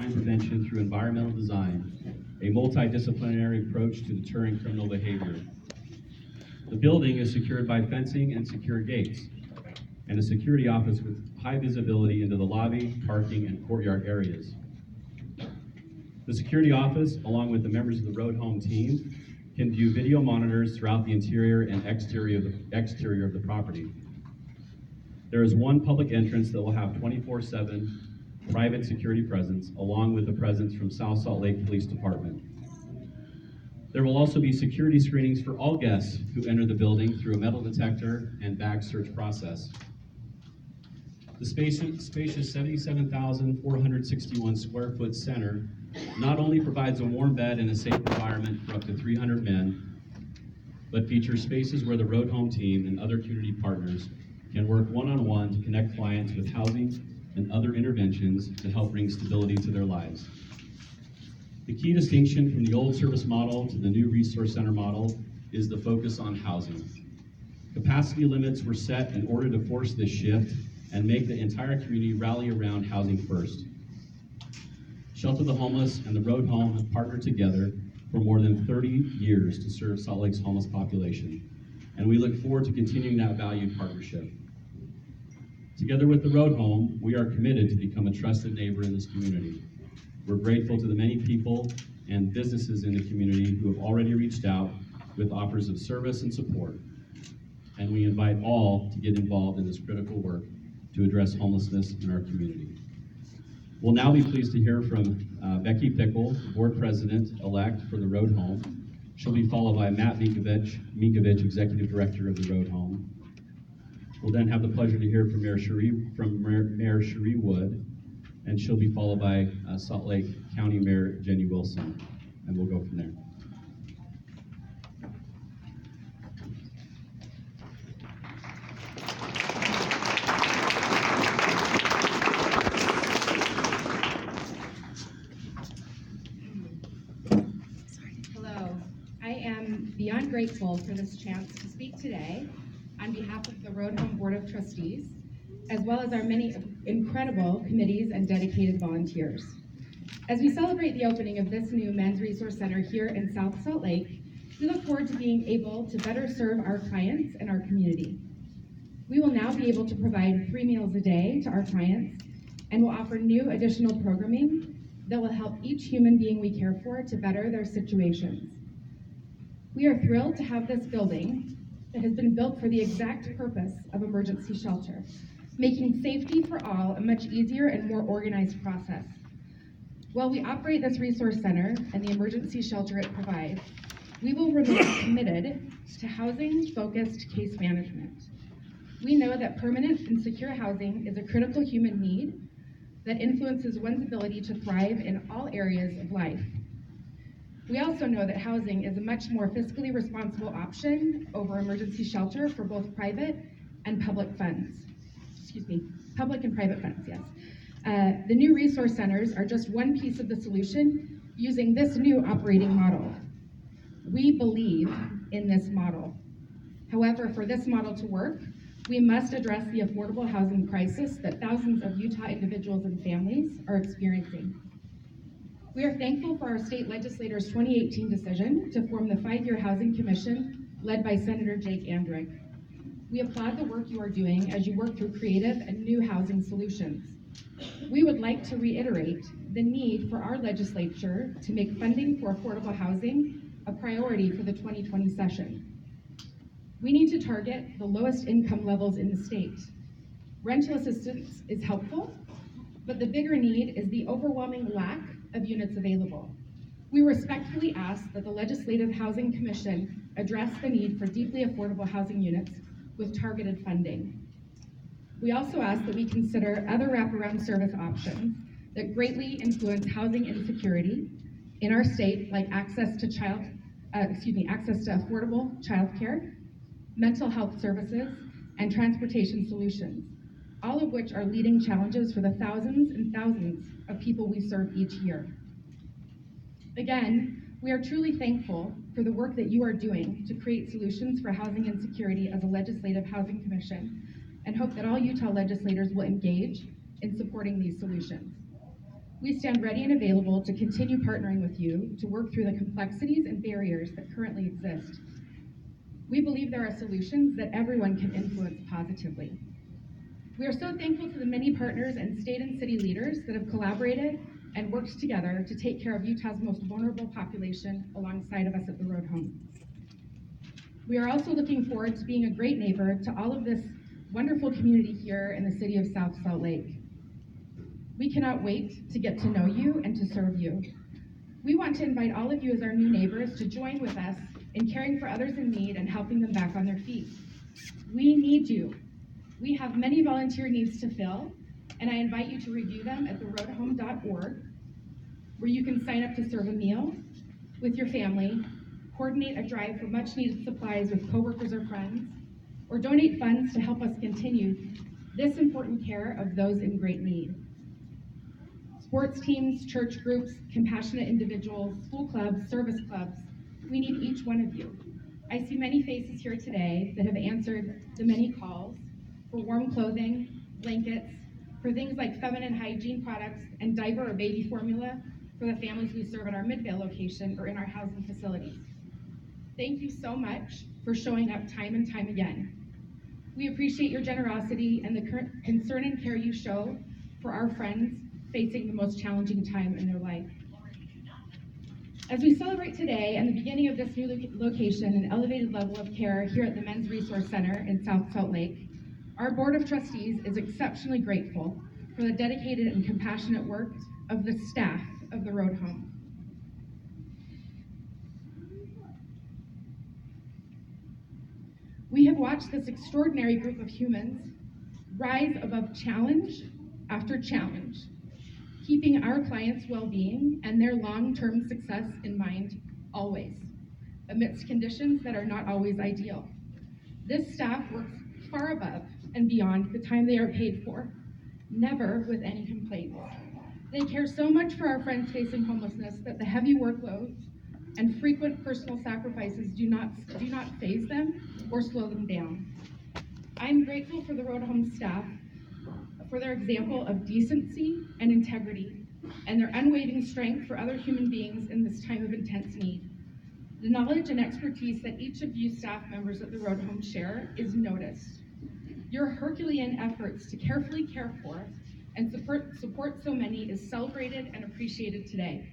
crime prevention through environmental design, a multidisciplinary approach to deterring criminal behavior. The building is secured by fencing and secure gates, and a security office with high visibility into the lobby, parking, and courtyard areas. The security office, along with the members of the Road Home team, can view video monitors throughout the interior and exterior of the property. There is one public entrance that will have 24/7 private security presence, along with a presence from South Salt Lake Police Department. There will also be security screenings for all guests who enter the building through a metal detector and bag search process. The spacious 77,461 square foot center not only provides a warm bed and a safe environment for up to 300 men, but features spaces where the Road Home team and other community partners can work one-on-one to connect clients with housing and other interventions to help bring stability to their lives. The key distinction from the old service model to the new resource center model is the focus on housing. Capacity limits were set in order to force this shift and make the entire community rally around housing first. Shelter the Homeless and the Road Home have partnered together for more than 30 years to serve Salt Lake's homeless population, and we look forward to continuing that valued partnership. Together with the Road Home, we are committed to become a trusted neighbor in this community. We're grateful to the many people and businesses in the community who have already reached out with offers of service and support, and we invite all to get involved in this critical work to address homelessness in our community. We'll now be pleased to hear from Becky Pickle, Board President-elect for the Road Home. She'll be followed by Matt Mikovich, Executive Director of the Road Home. We'll then have the pleasure to hear from Mayor Cherie Wood, and she'll be followed by Salt Lake County Mayor Jenny Wilson, and we'll go from there. Hello, I am beyond grateful for this chance to speak today on behalf of the Road Home Board of Trustees, as well as our many incredible committees and dedicated volunteers. As we celebrate the opening of this new Men's Resource Center here in South Salt Lake, we look forward to being able to better serve our clients and our community. We will now be able to provide 3 meals a day to our clients, and will offer new additional programming that will help each human being we care for to better their situations. We are thrilled to have this building that has been built for the exact purpose of emergency shelter, making safety for all a much easier and more organized process. While we operate this resource center and the emergency shelter it provides, we will remain committed to housing-focused case management. We know that permanent and secure housing is a critical human need that influences one's ability to thrive in all areas of life. We also know that housing is a much more fiscally responsible option over emergency shelter for both private and public funds. Public and private funds, yes. The new resource centers are just one piece of the solution using this new operating model. We believe in this model. However, for this model to work, we must address the affordable housing crisis that thousands of Utah individuals and families are experiencing. We are thankful for our state legislators' 2018 decision to form the 5-year Housing Commission led by Senator Jake Andrick. We applaud the work you are doing as you work through creative and new housing solutions. We would like to reiterate the need for our legislature to make funding for affordable housing a priority for the 2020 session. We need to target the lowest income levels in the state. Rental assistance is helpful, but the bigger need is the overwhelming lack of units available. We respectfully ask that the Legislative Housing Commission address the need for deeply affordable housing units with targeted funding. We also ask that we consider other wraparound service options that greatly influence housing insecurity in our state, like access to affordable childcare, mental health services, and transportation solutions, all of which are leading challenges for the thousands and thousands of people we serve each year. Again, we are truly thankful for the work that you are doing to create solutions for housing insecurity as a Legislative Housing Commission, and hope that all Utah legislators will engage in supporting these solutions. We stand ready and available to continue partnering with you to work through the complexities and barriers that currently exist. We believe there are solutions that everyone can influence positively. We are so thankful to the many partners and state and city leaders that have collaborated and worked together to take care of Utah's most vulnerable population alongside of us at the Road Home. We are also looking forward to being a great neighbor to all of this wonderful community here in the city of South Salt Lake. We cannot wait to get to know you and to serve you. We want to invite all of you as our new neighbors to join with us in caring for others in need and helping them back on their feet. We need you. We have many volunteer needs to fill, and I invite you to review them at theroadhome.org, where you can sign up to serve a meal with your family, coordinate a drive for much needed supplies with coworkers or friends, or donate funds to help us continue this important care of those in great need. Sports teams, church groups, compassionate individuals, school clubs, service clubs, we need each one of you. I see many faces here today that have answered the many calls for warm clothing, blankets, for things like feminine hygiene products and diaper or baby formula for the families we serve at our Midvale location or in our housing facilities. Thank you so much for showing up time and time again. We appreciate your generosity and the current concern and care you show for our friends facing the most challenging time in their life. As we celebrate today and the beginning of this new location and elevated level of care here at the Men's Resource Center in South Salt Lake, our Board of Trustees is exceptionally grateful for the dedicated and compassionate work of the staff of the Road Home. We have watched this extraordinary group of humans rise above challenge after challenge, keeping our clients' well-being and their long-term success in mind always, amidst conditions that are not always ideal. This staff works far above and beyond the time they are paid for, never with any complaints. They care so much for our friends facing homelessness that the heavy workloads and frequent personal sacrifices do not faze them or slow them down. I'm grateful for the Road Home staff for their example of decency and integrity and their unwavering strength for other human beings in this time of intense need. The knowledge and expertise that each of you staff members at the Road Home share is noticed. Your Herculean efforts to carefully care for and support so many is celebrated and appreciated today.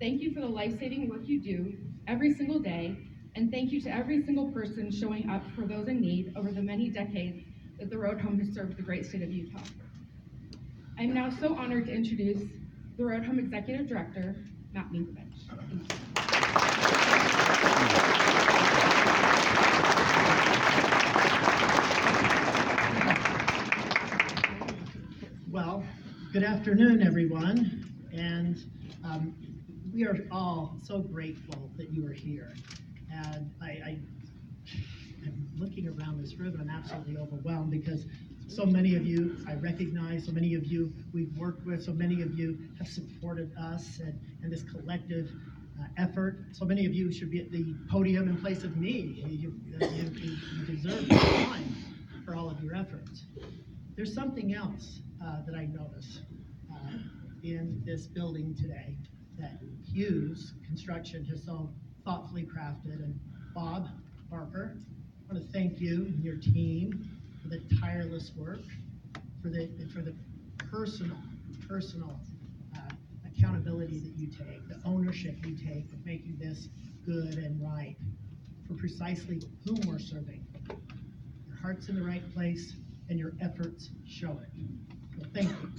Thank you for the life-saving work you do every single day, and thank you to every single person showing up for those in need over the many decades that the Road Home has served the great state of Utah. I'm now so honored to introduce the Road Home Executive Director, Matt Minkovich. Well, good afternoon, everyone, and we are all so grateful that you are here. And I'm looking around this room and I'm absolutely overwhelmed because so many of you I recognize, so many of you we've worked with, so many of you have supported us and this collective effort. So many of you should be at the podium in place of me. You deserve the time for all of your efforts. There's something else that I notice in this building today that Hughes Construction has so thoughtfully crafted. And Bob Barker, I want to thank you and your team for the tireless work, for the personal accountability that you take, the ownership you take of making this good and right for precisely whom we're serving. Your heart's in the right place and your efforts show it. So thank you.